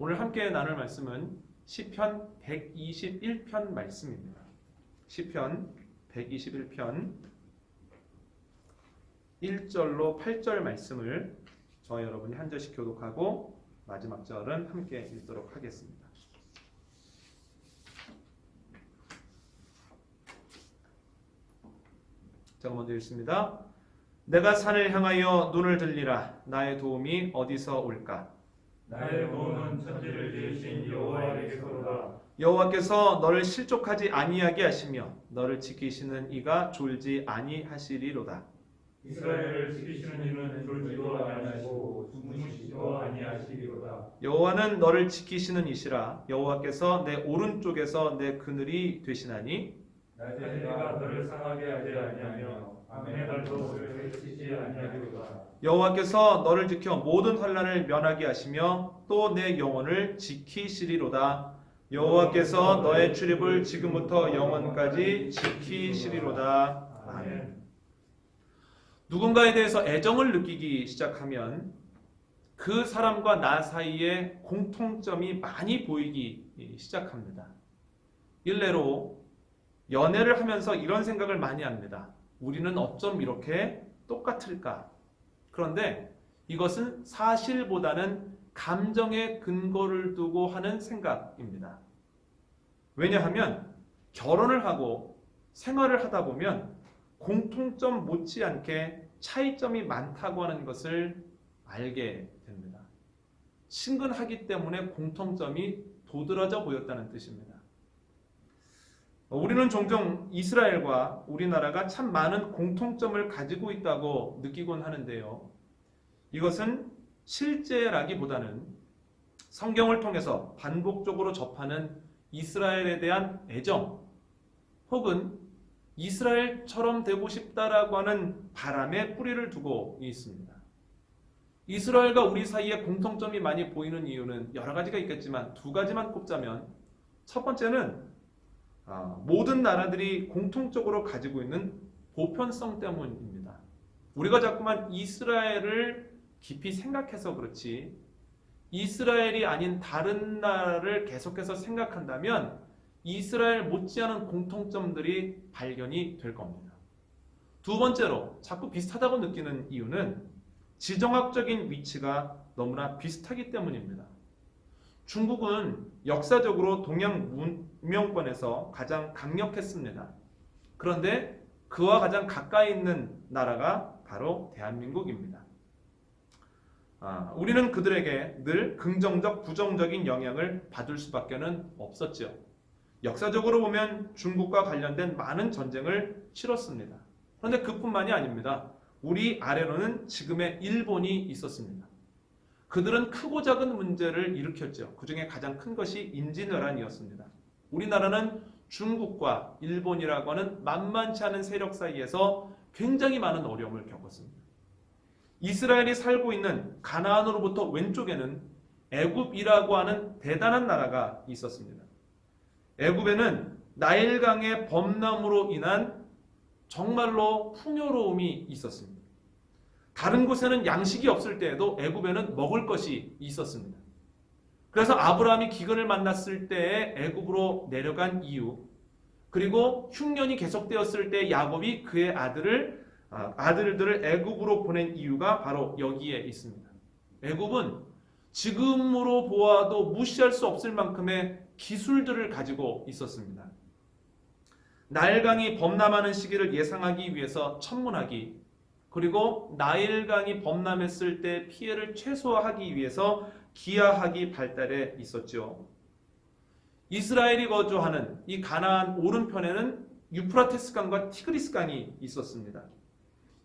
오늘 함께 나눌 말씀은 시편 121편 말씀입니다. 시편 121편 1절로 8절 말씀을 저와 여러분이 한 절씩 교독하고 마지막 절은 함께 읽도록 하겠습니다. 제가 먼저 읽습니다. 내가 산을 향하여 눈을 들리라. 나의 도움이 어디서 올까? 나의 도움은 천지를 지으신 여호와에게서로다. 여호와께서 너를 실족하지 아니하게 하시며 너를 지키시는 이가 졸지 아니하시리로다. 이스라엘을 지키시는 이는 졸지도 아니하시고 주무시지도 아니하시리로다. 여호와는 너를 지키시는 이시라. 여호와께서 내 오른쪽에서 내 그늘이 되시나니 낮에 해가 너를 상하게 하지 아니하며 밤의 달도 너를 해치지 아니하리로다. 여호와께서 너를 지켜 모든 환난을 면하게 하시며 또 내 영혼을 지키시리로다. 여호와께서 너의 출입을 지금부터 영원까지 지키시리로다. 아멘. 누군가에 대해서 애정을 느끼기 시작하면 그 사람과 나 사이에 공통점이 많이 보이기 시작합니다. 일례로 연애를 하면서 이런 생각을 많이 합니다. 우리는 어쩜 이렇게 똑같을까? 그런데 이것은 사실보다는 감정의 근거를 두고 하는 생각입니다. 왜냐하면 결혼을 하고 생활을 하다 보면 공통점 못지않게 차이점이 많다고 하는 것을 알게 됩니다. 친근하기 때문에 공통점이 도드라져 보였다는 뜻입니다. 우리는 종종 이스라엘과 우리나라가 참 많은 공통점을 가지고 있다고 느끼곤 하는데요. 이것은 실제라기보다는 성경을 통해서 반복적으로 접하는 이스라엘에 대한 애정 혹은 이스라엘처럼 되고 싶다라고 하는 바람에 뿌리를 두고 있습니다. 이스라엘과 우리 사이에 공통점이 많이 보이는 이유는 여러 가지가 있겠지만 두 가지만 꼽자면 첫 번째는 모든 나라들이 공통적으로 가지고 있는 보편성 때문입니다. 우리가 자꾸만 이스라엘을 깊이 생각해서 그렇지 이스라엘이 아닌 다른 나라를 계속해서 생각한다면 이스라엘 못지않은 공통점들이 발견이 될 겁니다. 두 번째로 자꾸 비슷하다고 느끼는 이유는 지정학적인 위치가 너무나 비슷하기 때문입니다. 중국은 역사적으로 동양 문명권에서 가장 강력했습니다. 그런데 그와 가장 가까이 있는 나라가 바로 대한민국입니다. 우리는 그들에게 늘 긍정적, 부정적인 영향을 받을 수밖에 없었죠. 역사적으로 보면 중국과 관련된 많은 전쟁을 치렀습니다. 그런데 그뿐만이 아닙니다. 우리 아래로는 지금의 일본이 있었습니다. 그들은 크고 작은 문제를 일으켰죠. 그 중에 가장 큰 것이 임진왜란이었습니다. 우리나라는 중국과 일본이라고 하는 만만치 않은 세력 사이에서 굉장히 많은 어려움을 겪었습니다. 이스라엘이 살고 있는 가나안으로부터 왼쪽에는 애굽이라고 하는 대단한 나라가 있었습니다. 애굽에는 나일강의 범람으로 인한 정말로 풍요로움이 있었습니다. 다른 곳에는 양식이 없을 때에도 애굽에는 먹을 것이 있었습니다. 그래서 아브라함이 기근을 만났을 때에 애굽으로 내려간 이유, 그리고 흉년이 계속되었을 때 야곱이 그의 아들들을 애굽으로 보낸 이유가 바로 여기에 있습니다. 애굽은 지금으로 보아도 무시할 수 없을 만큼의 기술들을 가지고 있었습니다. 나일강이 범람하는 시기를 예상하기 위해서 천문학이, 그리고 나일강이 범람했을 때 피해를 최소화하기 위해서 기하학이 발달해 있었죠. 이스라엘이 거주하는 이 가나안 오른편에는 유프라테스 강과 티그리스 강이 있었습니다.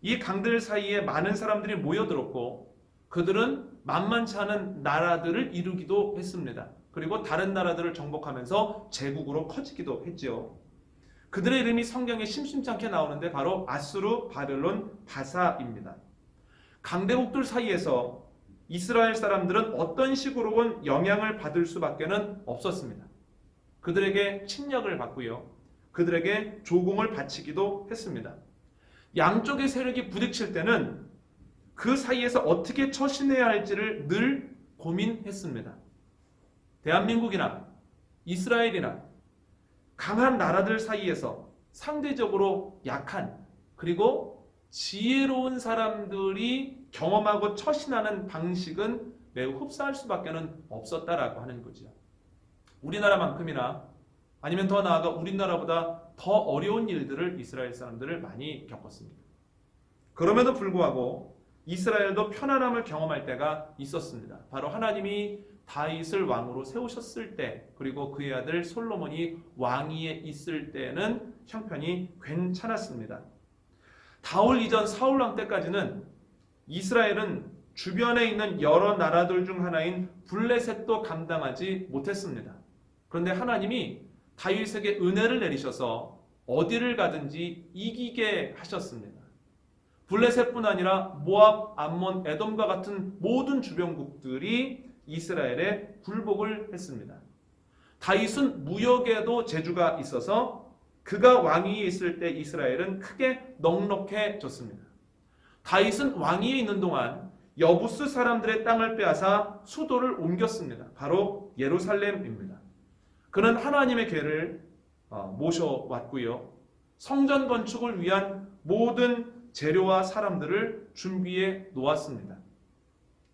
이 강들 사이에 많은 사람들이 모여들었고 그들은 만만치 않은 나라들을 이루기도 했습니다. 그리고 다른 나라들을 정복하면서 제국으로 커지기도 했죠. 그들의 이름이 성경에 심심치 않게 나오는데 바로 아수르, 바벨론, 바사입니다. 강대국들 사이에서 이스라엘 사람들은 어떤 식으로건 영향을 받을 수밖에 없었습니다. 그들에게 침략을 받고요. 그들에게 조공을 바치기도 했습니다. 양쪽의 세력이 부딪힐 때는 그 사이에서 어떻게 처신해야 할지를 늘 고민했습니다. 대한민국이나 이스라엘이나 강한 나라들 사이에서 상대적으로 약한 그리고 지혜로운 사람들이 경험하고 처신하는 방식은 매우 흡사할 수밖에 없었다라고 하는 거죠. 우리나라만큼이나 아니면 더 나아가 우리나라보다 더 어려운 일들을 이스라엘 사람들을 많이 겪었습니다. 그럼에도 불구하고 이스라엘도 편안함을 경험할 때가 있었습니다. 바로 하나님이 다윗을 왕으로 세우셨을 때, 그리고 그의 아들 솔로몬이 왕위에 있을 때는 형편이 괜찮았습니다. 다윗 이전 사울 왕 때까지는 이스라엘은 주변에 있는 여러 나라들 중 하나인 블레셋도 감당하지 못했습니다. 그런데 하나님이 다윗에게 은혜를 내리셔서 어디를 가든지 이기게 하셨습니다. 블레셋뿐 아니라 모압, 암몬, 에돔과 같은 모든 주변국들이 이스라엘에 굴복을 했습니다. 다윗은 무역에도 재주가 있어서 그가 왕위에 있을 때 이스라엘은 크게 넉넉해졌습니다. 다윗은 왕위에 있는 동안 여부스 사람들의 땅을 빼앗아 수도를 옮겼습니다. 바로 예루살렘입니다. 그는 하나님의 궤를 모셔왔고요. 성전 건축을 위한 모든 재료와 사람들을 준비해 놓았습니다.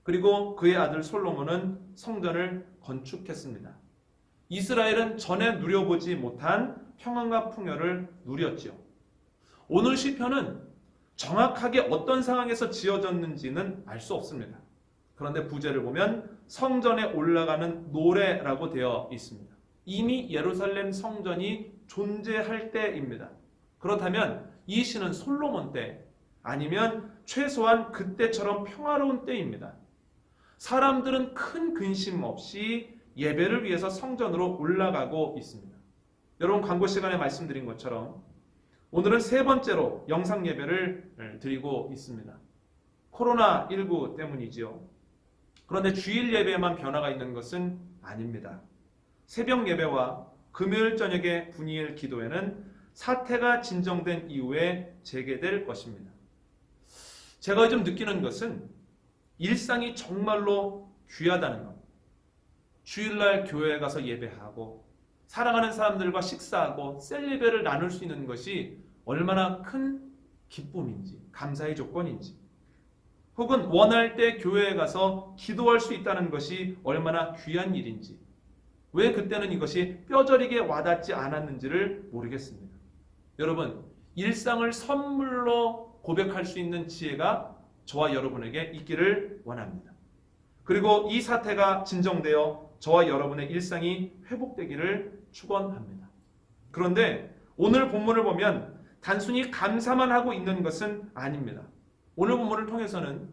그리고 그의 아들 솔로몬은 성전을 건축했습니다. 이스라엘은 전에 누려보지 못한 평안과 풍요를 누렸지요. 오늘 시편은 정확하게 어떤 상황에서 지어졌는지는 알 수 없습니다. 그런데 부제를 보면 성전에 올라가는 노래라고 되어 있습니다. 이미 예루살렘 성전이 존재할 때입니다. 그렇다면 이 시는 솔로몬 때 아니면 최소한 그때처럼 평화로운 때입니다. 사람들은 큰 근심 없이 예배를 위해서 성전으로 올라가고 있습니다. 여러분 광고 시간에 말씀드린 것처럼 오늘은 세 번째로 영상 예배를 드리고 있습니다. 코로나19 때문이지요. 그런데 주일 예배에만 변화가 있는 것은 아닙니다. 새벽 예배와 금요일 저녁의 분이엘 기도회는 사태가 진정된 이후에 재개될 것입니다. 제가 좀 느끼는 것은 일상이 정말로 귀하다는 것. 주일날 교회에 가서 예배하고 사랑하는 사람들과 식사하고 셀리베를 나눌 수 있는 것이 얼마나 큰 기쁨인지, 감사의 조건인지, 혹은 원할 때 교회에 가서 기도할 수 있다는 것이 얼마나 귀한 일인지, 왜 그때는 이것이 뼈저리게 와닿지 않았는지를 모르겠습니다. 여러분, 일상을 선물로 고백할 수 있는 지혜가 저와 여러분에게 있기를 원합니다. 그리고 이 사태가 진정되어 저와 여러분의 일상이 회복되기를 축원합니다. 그런데 오늘 본문을 보면 단순히 감사만 하고 있는 것은 아닙니다. 오늘 본문을 통해서는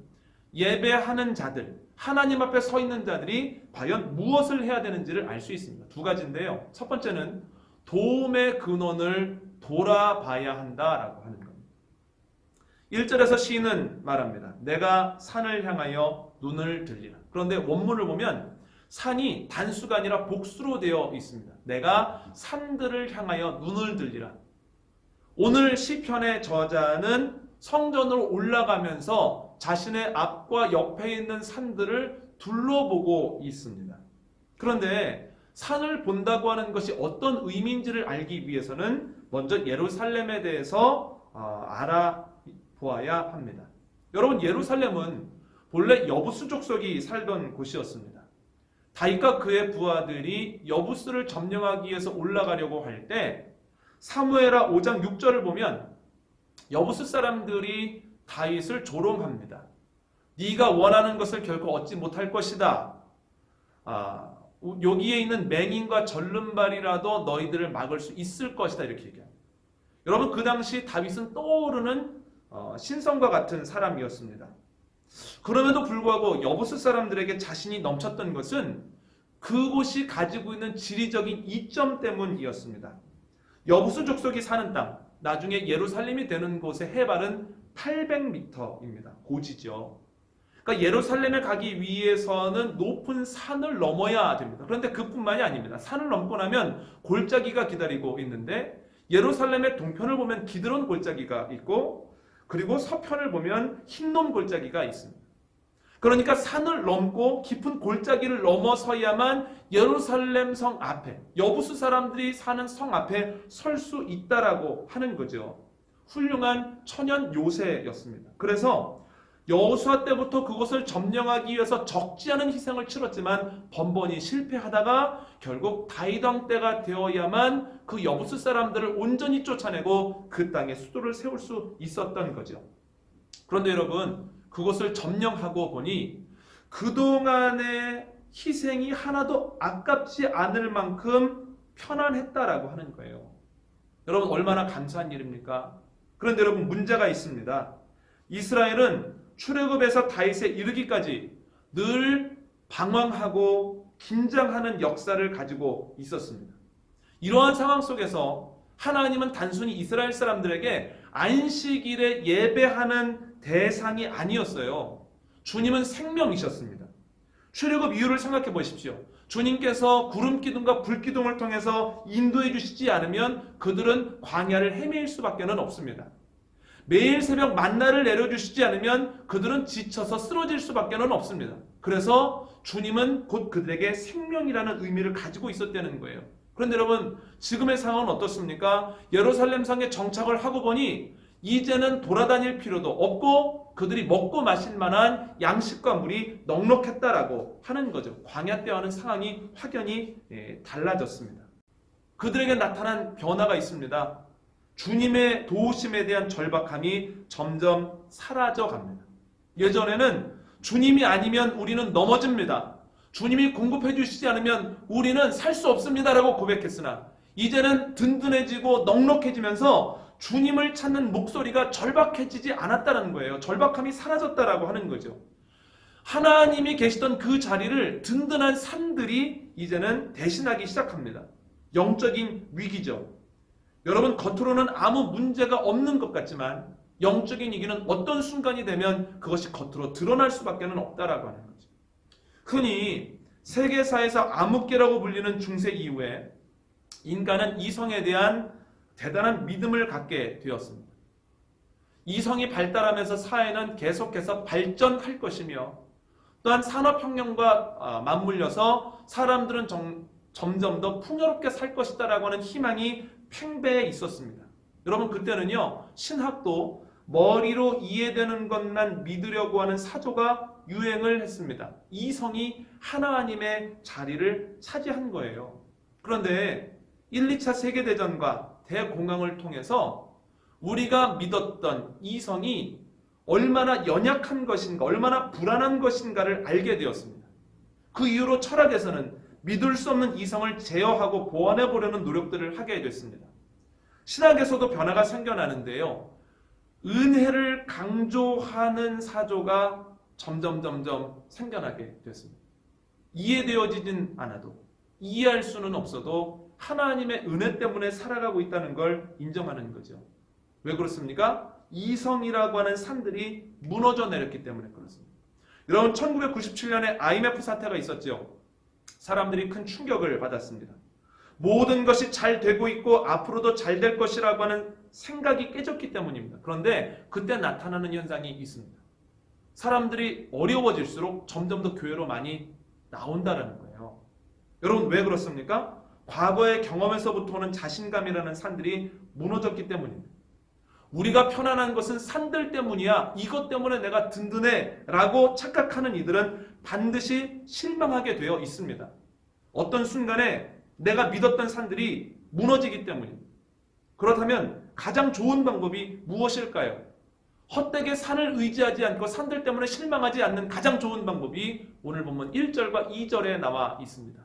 예배하는 자들, 하나님 앞에 서 있는 자들이 과연 무엇을 해야 되는지를 알 수 있습니다. 두 가지인데요. 첫 번째는 도움의 근원을 돌아봐야 한다라고 하는 겁니다. 1절에서 시인은 말합니다. 내가 산을 향하여 눈을 들리라. 그런데 원문을 보면 산이 단수가 아니라 복수로 되어 있습니다. 내가 산들을 향하여 눈을 들리라. 오늘 시편의 저자는 성전으로 올라가면서 자신의 앞과 옆에 있는 산들을 둘러보고 있습니다. 그런데 산을 본다고 하는 것이 어떤 의미인지를 알기 위해서는 먼저 예루살렘에 대해서 알아보아야 합니다. 여러분, 예루살렘은 본래 여부스 족속이 살던 곳이었습니다. 다윗과 그의 부하들이 여부스를 점령하기 위해서 올라가려고 할 때 사무엘하 5장 6절을 보면 여부스 사람들이 다윗을 조롱합니다. 네가 원하는 것을 결코 얻지 못할 것이다. 여기에 있는 맹인과 절름발이라도 너희들을 막을 수 있을 것이다. 이렇게 얘기합니다. 여러분, 그 당시 다윗은 떠오르는 신성과 같은 사람이었습니다. 그럼에도 불구하고 여부스 사람들에게 자신이 넘쳤던 것은 그곳이 가지고 있는 지리적인 이점 때문이었습니다. 여부스 족속이 사는 땅, 나중에 예루살렘이 되는 곳의 해발은 800m입니다. 고지죠. 그러니까 예루살렘에 가기 위해서는 높은 산을 넘어야 됩니다. 그런데 그뿐만이 아닙니다. 산을 넘고 나면 골짜기가 기다리고 있는데 예루살렘의 동편을 보면 기드론 골짜기가 있고 그리고 서편을 보면 힌놈 골짜기가 있습니다. 그러니까 산을 넘고 깊은 골짜기를 넘어서야만 예루살렘 성 앞에, 여부수 사람들이 사는 성 앞에 설 수 있다라고 하는 거죠. 훌륭한 천연 요새였습니다. 그래서 여호수아 때부터 그것을 점령하기 위해서 적지 않은 희생을 치렀지만 번번이 실패하다가 결국 다윗 왕 때가 되어야만 그 여부수 사람들을 온전히 쫓아내고 그 땅에 수도를 세울 수 있었던 거죠. 그런데 여러분, 그것을 점령하고 보니 그동안의 희생이 하나도 아깝지 않을 만큼 편안했다라고 하는 거예요. 여러분, 얼마나 감사한 일입니까? 그런데 여러분, 문제가 있습니다. 이스라엘은 출애굽에서 다윗에 이르기까지 늘 방황하고 긴장하는 역사를 가지고 있었습니다. 이러한 상황 속에서 하나님은 단순히 이스라엘 사람들에게 안식일에 예배하는 대상이 아니었어요. 주님은 생명이셨습니다. 출애굽 이유를 생각해 보십시오. 주님께서 구름 기둥과 불 기둥을 통해서 인도해 주시지 않으면 그들은 광야를 헤매일 수밖에 없습니다. 매일 새벽 만나를 내려주시지 않으면 그들은 지쳐서 쓰러질 수밖에 없습니다. 그래서 주님은 곧 그들에게 생명이라는 의미를 가지고 있었다는 거예요. 그런데 여러분, 지금의 상황은 어떻습니까? 예루살렘 성에 정착을 하고 보니 이제는 돌아다닐 필요도 없고 그들이 먹고 마실 만한 양식과 물이 넉넉했다라고 하는 거죠. 광야 때와는 상황이 확연히 달라졌습니다. 그들에게 나타난 변화가 있습니다. 주님의 도우심에 대한 절박함이 점점 사라져 갑니다. 예전에는 주님이 아니면 우리는 넘어집니다. 주님이 공급해 주시지 않으면 우리는 살 수 없습니다라고 고백했으나 이제는 든든해지고 넉넉해지면서 주님을 찾는 목소리가 절박해지지 않았다는 거예요. 절박함이 사라졌다라고 하는 거죠. 하나님이 계시던 그 자리를 든든한 산들이 이제는 대신하기 시작합니다. 영적인 위기죠. 여러분, 겉으로는 아무 문제가 없는 것 같지만 영적인 위기는 어떤 순간이 되면 그것이 겉으로 드러날 수밖에 없다라고 하는 거죠. 흔히 세계사에서 암흑기라고 불리는 중세 이후에 인간은 이성에 대한 대단한 믿음을 갖게 되었습니다. 이성이 발달하면서 사회는 계속해서 발전할 것이며 또한 산업혁명과 맞물려서 사람들은 점점 더 풍요롭게 살 것이다라고 하는 희망이 팽배해 있었습니다. 여러분, 그때는요, 신학도 머리로 이해되는 것만 믿으려고 하는 사조가 유행을 했습니다. 이성이 하나님의 자리를 차지한 거예요. 그런데 1, 2차 세계대전과 대공황을 통해서 우리가 믿었던 이성이 얼마나 연약한 것인가, 얼마나 불안한 것인가를 알게 되었습니다. 그 이후로 철학에서는 믿을 수 없는 이성을 제어하고 보완해 보려는 노력들을 하게 됐습니다. 신학에서도 변화가 생겨나는데요. 은혜를 강조하는 사조가 점점 생겨나게 됐습니다. 이해되어지진 않아도, 이해할 수는 없어도 하나님의 은혜 때문에 살아가고 있다는 걸 인정하는 거죠. 왜 그렇습니까? 이성이라고 하는 산들이 무너져 내렸기 때문에 그렇습니다. 여러분, 1997년에 IMF 사태가 있었죠. 사람들이 큰 충격을 받았습니다. 모든 것이 잘 되고 있고 앞으로도 잘 될 것이라고 하는 생각이 깨졌기 때문입니다. 그런데 그때 나타나는 현상이 있습니다. 사람들이 어려워질수록 점점 더 교회로 많이 나온다는 거예요. 여러분, 왜 그렇습니까? 과거의 경험에서부터 오는 자신감이라는 산들이 무너졌기 때문입니다. 우리가 편안한 것은 산들 때문이야, 이것 때문에 내가 든든해 라고 착각하는 이들은 반드시 실망하게 되어 있습니다. 어떤 순간에 내가 믿었던 산들이 무너지기 때문입니다. 그렇다면 가장 좋은 방법이 무엇일까요? 헛되게 산을 의지하지 않고 산들 때문에 실망하지 않는 가장 좋은 방법이 오늘 본문 1절과 2절에 나와 있습니다.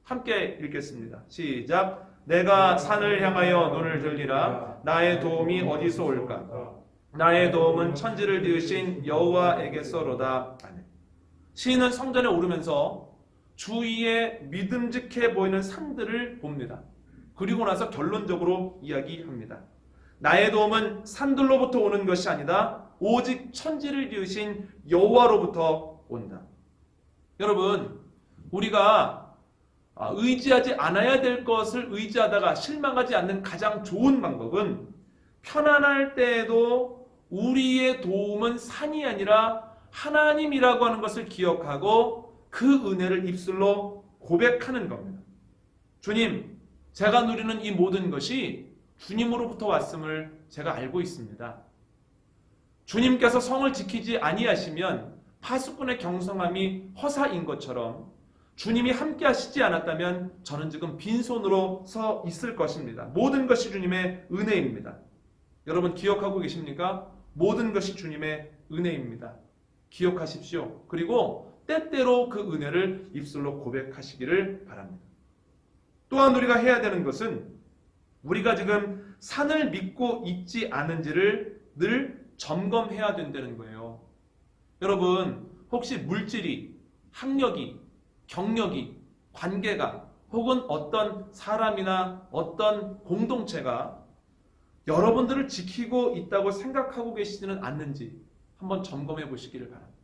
함께 읽겠습니다. 시작. 내가 산을 향하여 눈을 들리라. 나의 도움이 어디서 올까? 나의 도움은 천지를 지으신 여호와에게서로다. 아멘. 시인은 성전에 오르면서 주위에 믿음직해 보이는 산들을 봅니다. 그리고 나서 결론적으로 이야기합니다. 나의 도움은 산들로부터 오는 것이 아니다. 오직 천지를 지으신 여호와로부터 온다. 여러분, 우리가 의지하지 않아야 될 것을 의지하다가 실망하지 않는 가장 좋은 방법은 편안할 때에도 우리의 도움은 산이 아니라 하나님이라고 하는 것을 기억하고 그 은혜를 입술로 고백하는 겁니다. 주님, 제가 누리는 이 모든 것이 주님으로부터 왔음을 제가 알고 있습니다. 주님께서 성을 지키지 아니하시면 파수꾼의 경성함이 허사인 것처럼 주님이 함께 하시지 않았다면 저는 지금 빈손으로 서 있을 것입니다. 모든 것이 주님의 은혜입니다. 여러분 기억하고 계십니까? 모든 것이 주님의 은혜입니다. 기억하십시오. 그리고 때때로 그 은혜를 입술로 고백하시기를 바랍니다. 또한 우리가 해야 되는 것은 우리가 지금 산을 믿고 있지 않은지를 늘 점검해야 된다는 거예요. 여러분 혹시 물질이, 학력이, 경력이, 관계가 혹은 어떤 사람이나 어떤 공동체가 여러분들을 지키고 있다고 생각하고 계시지는 않는지 한번 점검해 보시기를 바랍니다.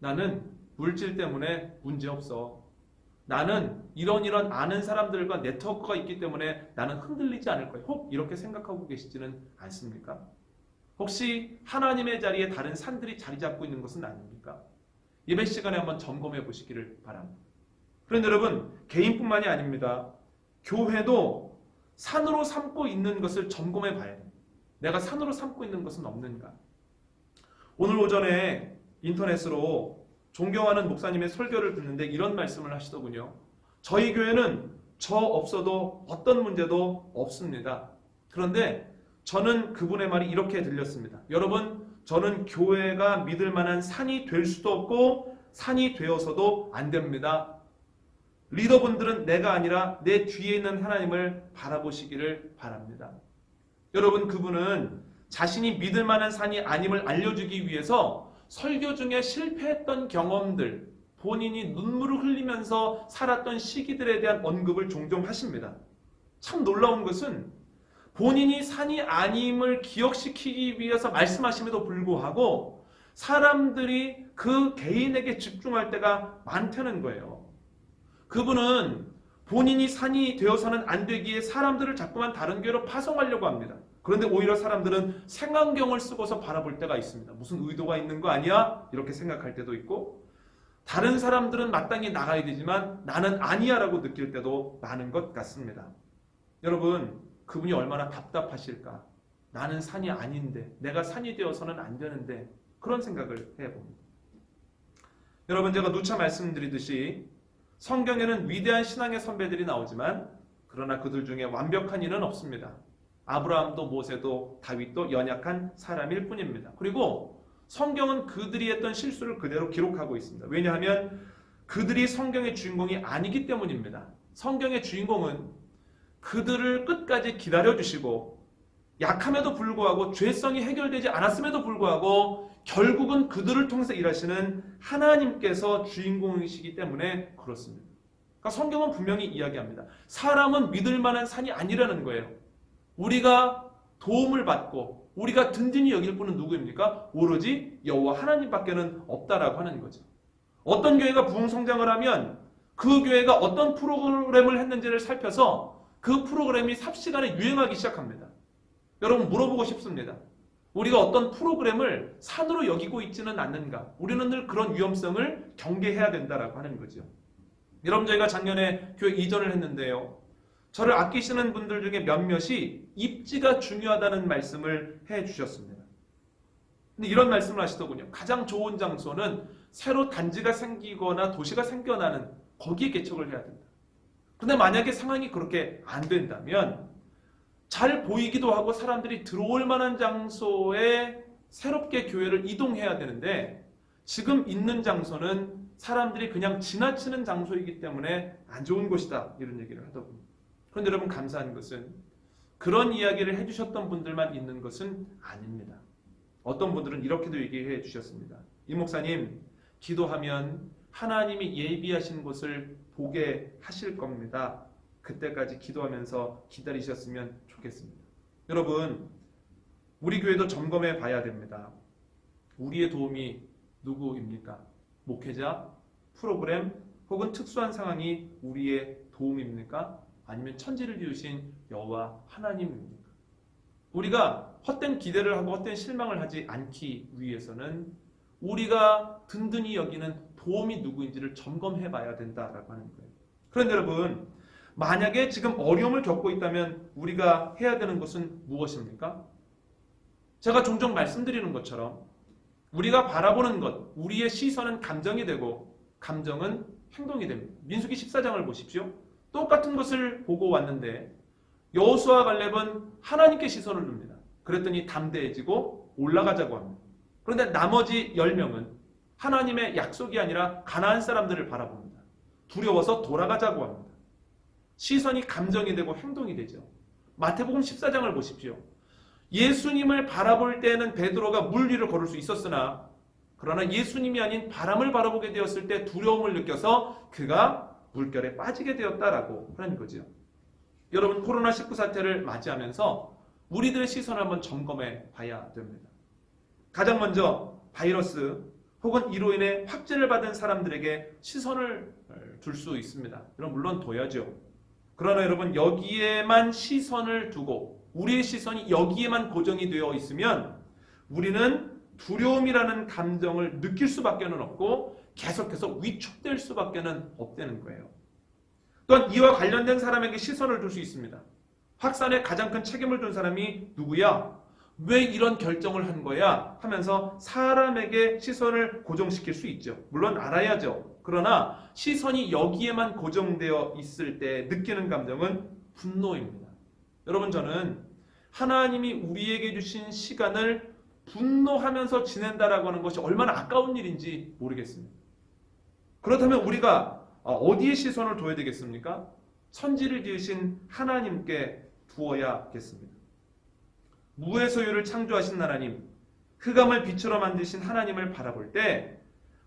나는 물질 때문에 문제없어. 나는 이런 아는 사람들과 네트워크가 있기 때문에 나는 흔들리지 않을 거야. 혹 이렇게 생각하고 계시지는 않습니까? 혹시 하나님의 자리에 다른 산들이 자리 잡고 있는 것은 아닙니까? 예배 시간에 한번 점검해 보시기를 바랍니다. 그런데 여러분 개인뿐만이 아닙니다. 교회도 산으로 삼고 있는 것을 점검해 봐야 됩니다. 내가 산으로 삼고 있는 것은 없는가? 오늘 오전에 인터넷으로 존경하는 목사님의 설교를 듣는데 이런 말씀을 하시더군요. 저희 교회는 저 없어도 어떤 문제도 없습니다. 그런데 저는 그분의 말이 이렇게 들렸습니다. 여러분, 저는 교회가 믿을 만한 산이 될 수도 없고 산이 되어서도 안 됩니다. 리더분들은 내가 아니라 내 뒤에 있는 하나님을 바라보시기를 바랍니다. 여러분, 그분은 자신이 믿을 만한 산이 아님을 알려주기 위해서 설교 중에 실패했던 경험들, 본인이 눈물을 흘리면서 살았던 시기들에 대한 언급을 종종 하십니다. 참 놀라운 것은 본인이 산이 아님을 기억시키기 위해서 말씀하심에도 불구하고 사람들이 그 개인에게 집중할 때가 많다는 거예요. 그분은 본인이 산이 되어서는 안 되기에 사람들을 자꾸만 다른 교회로 파송하려고 합니다. 그런데 오히려 사람들은 색안경을 쓰고서 바라볼 때가 있습니다. 무슨 의도가 있는 거 아니야? 이렇게 생각할 때도 있고 다른 사람들은 마땅히 나가야 되지만 나는 아니야 라고 느낄 때도 많은 것 같습니다. 여러분 그분이 얼마나 답답하실까? 나는 산이 아닌데 내가 산이 되어서는 안 되는데 그런 생각을 해봅니다. 여러분 제가 누차 말씀드리듯이 성경에는 위대한 신앙의 선배들이 나오지만 그러나 그들 중에 완벽한 이는 없습니다. 아브라함도 모세도 다윗도 연약한 사람일 뿐입니다. 그리고 성경은 그들이 했던 실수를 그대로 기록하고 있습니다. 왜냐하면 그들이 성경의 주인공이 아니기 때문입니다. 성경의 주인공은 그들을 끝까지 기다려주시고 약함에도 불구하고 죄성이 해결되지 않았음에도 불구하고 결국은 그들을 통해서 일하시는 하나님께서 주인공이시기 때문에 그렇습니다. 그러니까 성경은 분명히 이야기합니다. 사람은 믿을 만한 산이 아니라는 거예요. 우리가 도움을 받고 우리가 든든히 여길 분은 누구입니까? 오로지 여호와 하나님밖에는 없다라고 하는 거죠. 어떤 교회가 부흥성장을 하면 그 교회가 어떤 프로그램을 했는지를 살펴서 그 프로그램이 삽시간에 유행하기 시작합니다. 여러분 물어보고 싶습니다. 우리가 어떤 프로그램을 산으로 여기고 있지는 않는가? 우리는 늘 그런 위험성을 경계해야 된다라고 하는 거죠. 여러분 저희가 작년에 교회 이전을 했는데요. 저를 아끼시는 분들 중에 몇몇이 입지가 중요하다는 말씀을 해주셨습니다. 근데 이런 말씀을 하시더군요. 가장 좋은 장소는 새로 단지가 생기거나 도시가 생겨나는 거기에 개척을 해야 된다. 근데 만약에 상황이 그렇게 안 된다면 잘 보이기도 하고 사람들이 들어올 만한 장소에 새롭게 교회를 이동해야 되는데 지금 있는 장소는 사람들이 그냥 지나치는 장소이기 때문에 안 좋은 곳이다 이런 얘기를 하더군요. 그런데 여러분 감사한 것은 그런 이야기를 해주셨던 분들만 있는 것은 아닙니다. 어떤 분들은 이렇게도 얘기해 주셨습니다. 이 목사님 기도하면 하나님이 예비하신 곳을 보게 하실 겁니다. 그때까지 기도하면서 기다리셨으면 좋겠습니다. 여러분 우리 교회도 점검해 봐야 됩니다. 우리의 도움이 누구입니까? 목회자, 프로그램 혹은 특수한 상황이 우리의 도움입니까? 아니면 천지를 지으신 여호와 하나님입니까? 우리가 헛된 기대를 하고 헛된 실망을 하지 않기 위해서는 우리가 든든히 여기는 도움이 누구인지를 점검해 봐야 된다라고 하는 거예요. 그런데 여러분, 만약에 지금 어려움을 겪고 있다면 우리가 해야 되는 것은 무엇입니까? 제가 종종 말씀드리는 것처럼 우리가 바라보는 것, 우리의 시선은 감정이 되고 감정은 행동이 됩니다. 민수기 14장을 보십시오. 똑같은 것을 보고 왔는데 여호수아와 갈렙은 하나님께 시선을 둡니다. 그랬더니 담대해지고 올라가자고 합니다. 그런데 나머지 10명은 하나님의 약속이 아니라 가나안 사람들을 바라봅니다. 두려워서 돌아가자고 합니다. 시선이 감정이 되고 행동이 되죠. 마태복음 14장을 보십시오. 예수님을 바라볼 때는 베드로가 물 위를 걸을 수 있었으나 그러나 예수님이 아닌 바람을 바라보게 되었을 때 두려움을 느껴서 그가 물결에 빠지게 되었다라고 하는 거죠. 여러분, 코로나19 사태를 맞이하면서 우리들의 시선을 한번 점검해 봐야 됩니다. 가장 먼저 바이러스 혹은 이로 인해 확진을 받은 사람들에게 시선을 둘 수 있습니다. 여러분, 물론 둬야죠. 그러나 여러분, 여기에만 시선을 두고 우리의 시선이 여기에만 고정이 되어 있으면 우리는 두려움이라는 감정을 느낄 수밖에 없고 계속해서 위축될 수밖에 없다는 거예요. 또한 이와 관련된 사람에게 시선을 둘 수 있습니다. 확산에 가장 큰 책임을 둔 사람이 누구야? 왜 이런 결정을 한 거야? 하면서 사람에게 시선을 고정시킬 수 있죠. 물론 알아야죠. 그러나 시선이 여기에만 고정되어 있을 때 느끼는 감정은 분노입니다. 여러분, 저는 하나님이 우리에게 주신 시간을 분노하면서 지낸다라고 하는 것이 얼마나 아까운 일인지 모르겠습니다. 그렇다면 우리가 어디에 시선을 둬야 되겠습니까? 천지를 지으신 하나님께 두어야겠습니다. 무의 소유를 창조하신 하나님, 흑암을 빛으로 만드신 하나님을 바라볼 때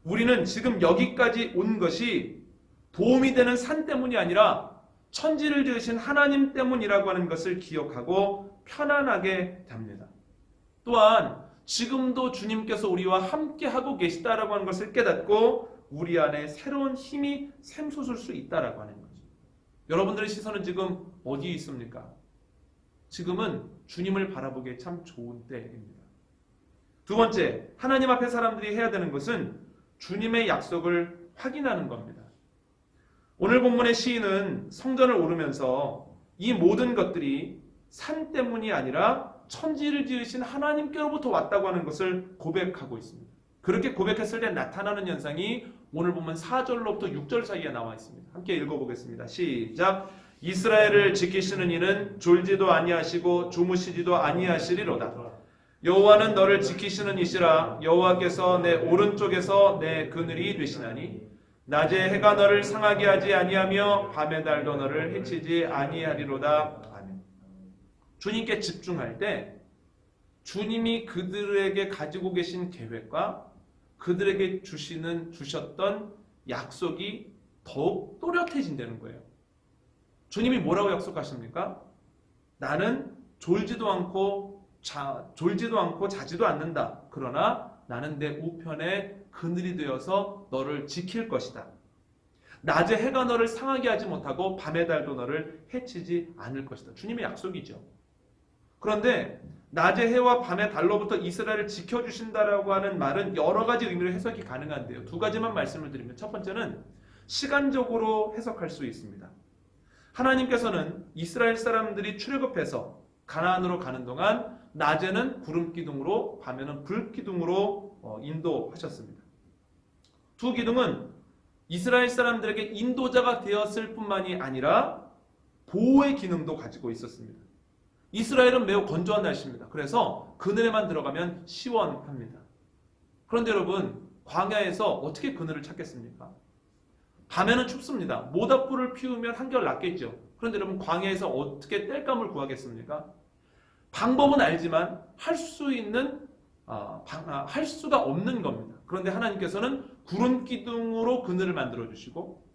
우리는 지금 여기까지 온 것이 도움이 되는 산 때문이 아니라 천지를 지으신 하나님 때문이라고 하는 것을 기억하고 편안하게 됩니다. 또한 지금도 주님께서 우리와 함께하고 계시다라고 하는 것을 깨닫고 우리 안에 새로운 힘이 샘솟을 수 있다라고 하는 거죠. 여러분들의 시선은 지금 어디에 있습니까? 지금은 주님을 바라보기에 참 좋은 때입니다. 두 번째, 하나님 앞에 사람들이 해야 되는 것은 주님의 약속을 확인하는 겁니다. 오늘 본문의 시인은 성전을 오르면서 이 모든 것들이 산 때문이 아니라 천지를 지으신 하나님께로부터 왔다고 하는 것을 고백하고 있습니다. 그렇게 고백했을 때 나타나는 현상이 오늘 보면 4절로부터 6절 사이에 나와 있습니다. 함께 읽어보겠습니다. 시작. 이스라엘을 지키시는 이는 졸지도 아니하시고 주무시지도 아니하시리로다. 여호와는 너를 지키시는 이시라. 여호와께서 내 오른쪽에서 내 그늘이 되시나니 낮에 해가 너를 상하게 하지 아니하며 밤의 달도 너를 해치지 아니하리로다. 아멘. 주님께 집중할 때 주님이 그들에게 가지고 계신 계획과 그들에게 주셨던 약속이 더욱 또렷해진다는 거예요. 주님이 뭐라고 약속하십니까? 나는 졸지도 않고 자지도 않는다. 그러나 나는 내 우편에 그늘이 되어서 너를 지킬 것이다. 낮에 해가 너를 상하게 하지 못하고 밤의 달도 너를 해치지 않을 것이다. 주님의 약속이죠. 그런데 낮의 해와 밤의 달로부터 이스라엘을 지켜주신다라고 하는 말은 여러 가지 의미로 해석이 가능한데요. 두 가지만 말씀을 드리면 첫 번째는 시간적으로 해석할 수 있습니다. 하나님께서는 이스라엘 사람들이 출애굽해서 가나안으로 가는 동안 낮에는 구름 기둥으로 밤에는 불 기둥으로 인도하셨습니다. 두 기둥은 이스라엘 사람들에게 인도자가 되었을 뿐만이 아니라 보호의 기능도 가지고 있었습니다. 이스라엘은 매우 건조한 날씨입니다. 그래서 그늘에만 들어가면 시원합니다. 그런데 여러분, 광야에서 어떻게 그늘을 찾겠습니까? 밤에는 춥습니다. 모닥불을 피우면 한결 낫겠죠. 그런데 여러분, 광야에서 어떻게 땔감을 구하겠습니까? 방법은 알지만 할 수가 없는 겁니다. 그런데 하나님께서는 구름 기둥으로 그늘을 만들어 주시고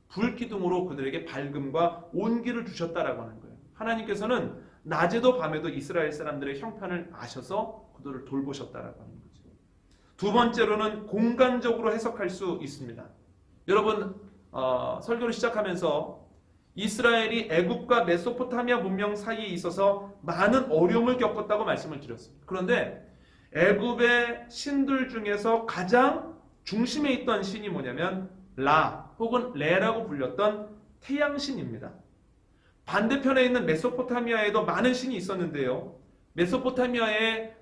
불 기둥으로 그들에게 밝음과 온기를 주셨다라고 하는 거예요. 하나님께서는 낮에도 밤에도 이스라엘 사람들의 형편을 아셔서 그들을 돌보셨다라고 하는 거죠. 두 번째로는 공간적으로 해석할 수 있습니다. 여러분, 설교를 시작하면서 이스라엘이 애굽과 메소포타미아 문명 사이에 있어서 많은 어려움을 겪었다고 말씀을 드렸습니다. 그런데 애굽의 신들 중에서 가장 중심에 있던 신이 뭐냐면 라 혹은 레라고 불렸던 태양신입니다. 반대편에 있는 메소포타미아에도 많은 신이 있었는데요. 메소포타미아의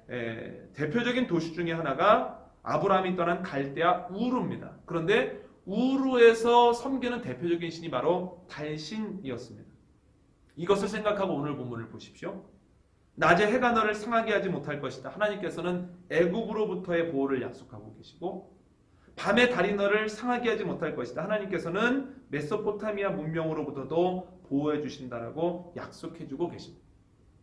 대표적인 도시 중에 하나가 아브라함이 떠난 갈대아 우르입니다. 그런데 우르에서 섬기는 대표적인 신이 바로 달신이었습니다. 이것을 생각하고 오늘 본문을 보십시오. 낮에 해가 너를 상하게 하지 못할 것이다. 하나님께서는 애굽으로부터의 보호를 약속하고 계시고, 밤에 달이 너를 상하게 하지 못할 것이다. 하나님께서는 메소포타미아 문명으로부터도 보호해 주신다라고 약속해 주고 계십니다.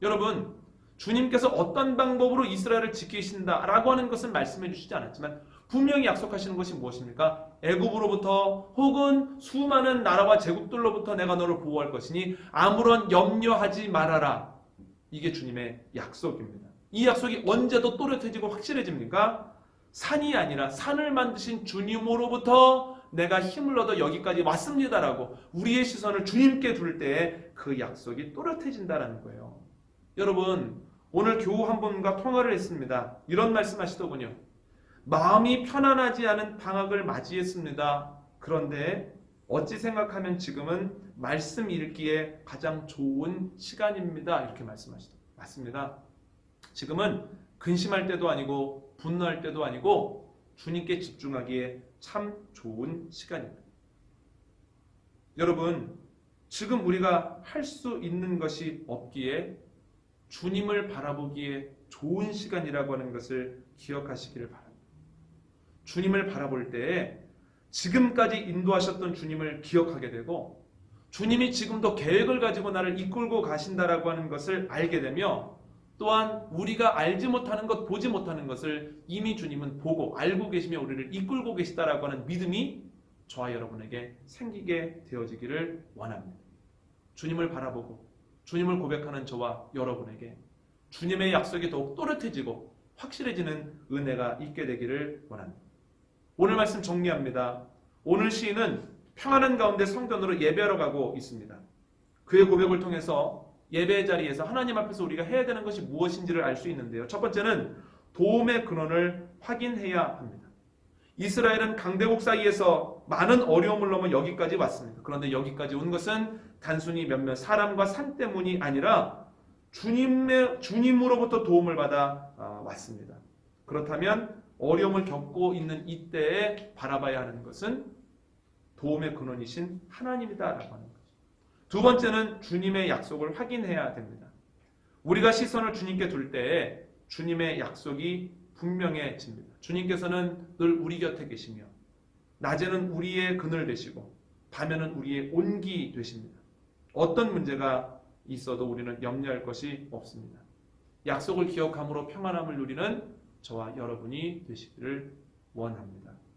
여러분, 주님께서 어떤 방법으로 이스라엘을 지키신다라고 하는 것은 말씀해 주시지 않았지만 분명히 약속하시는 것이 무엇입니까? 애굽으로부터 혹은 수많은 나라와 제국들로부터 내가 너를 보호할 것이니 아무런 염려하지 말아라. 이게 주님의 약속입니다. 이 약속이 언제도 또렷해지고 확실해집니까? 산이 아니라 산을 만드신 주님으로부터 내가 힘을 얻어 여기까지 왔습니다라고 우리의 시선을 주님께 둘 때에 그 약속이 또렷해진다는 거예요. 여러분, 오늘 교우 한 분과 통화를 했습니다. 이런 말씀하시더군요. 마음이 편안하지 않은 방학을 맞이했습니다. 그런데 어찌 생각하면 지금은 말씀 읽기에 가장 좋은 시간입니다. 이렇게 말씀하시더라고요. 맞습니다. 지금은 근심할 때도 아니고 분노할 때도 아니고 주님께 집중하기에 참 좋은 시간입니다. 여러분, 지금 우리가 할 수 있는 것이 없기에 주님을 바라보기에 좋은 시간이라고 하는 것을 기억하시기를 바랍니다. 주님을 바라볼 때에 지금까지 인도하셨던 주님을 기억하게 되고 주님이 지금도 계획을 가지고 나를 이끌고 가신다라고 하는 것을 알게 되며 또한 우리가 알지 못하는 것, 보지 못하는 것을 이미 주님은 보고 알고 계시며 우리를 이끌고 계시다라고 하는 믿음이 저와 여러분에게 생기게 되어지기를 원합니다. 주님을 바라보고 주님을 고백하는 저와 여러분에게 주님의 약속이 더욱 또렷해지고 확실해지는 은혜가 있게 되기를 원합니다. 오늘 말씀 정리합니다. 오늘 시인은 평안한 가운데 성전으로 예배하러 가고 있습니다. 그의 고백을 통해서 예배 자리에서 하나님 앞에서 우리가 해야 되는 것이 무엇인지를 알 수 있는데요. 첫 번째는 도움의 근원을 확인해야 합니다. 이스라엘은 강대국 사이에서 많은 어려움을 넘어 여기까지 왔습니다. 그런데 여기까지 온 것은 단순히 몇몇 사람과 산 때문이 아니라 주님으로부터 도움을 받아 왔습니다. 그렇다면 어려움을 겪고 있는 이때에 바라봐야 하는 것은 도움의 근원이신 하나님이다라고 하는 거죠. 두 번째는 주님의 약속을 확인해야 됩니다. 우리가 시선을 주님께 둘 때에 주님의 약속이 분명해집니다. 주님께서는 늘 우리 곁에 계시며 낮에는 우리의 그늘 되시고 밤에는 우리의 온기 되십니다. 어떤 문제가 있어도 우리는 염려할 것이 없습니다. 약속을 기억함으로 평안함을 누리는 저와 여러분이 되시기를 원합니다.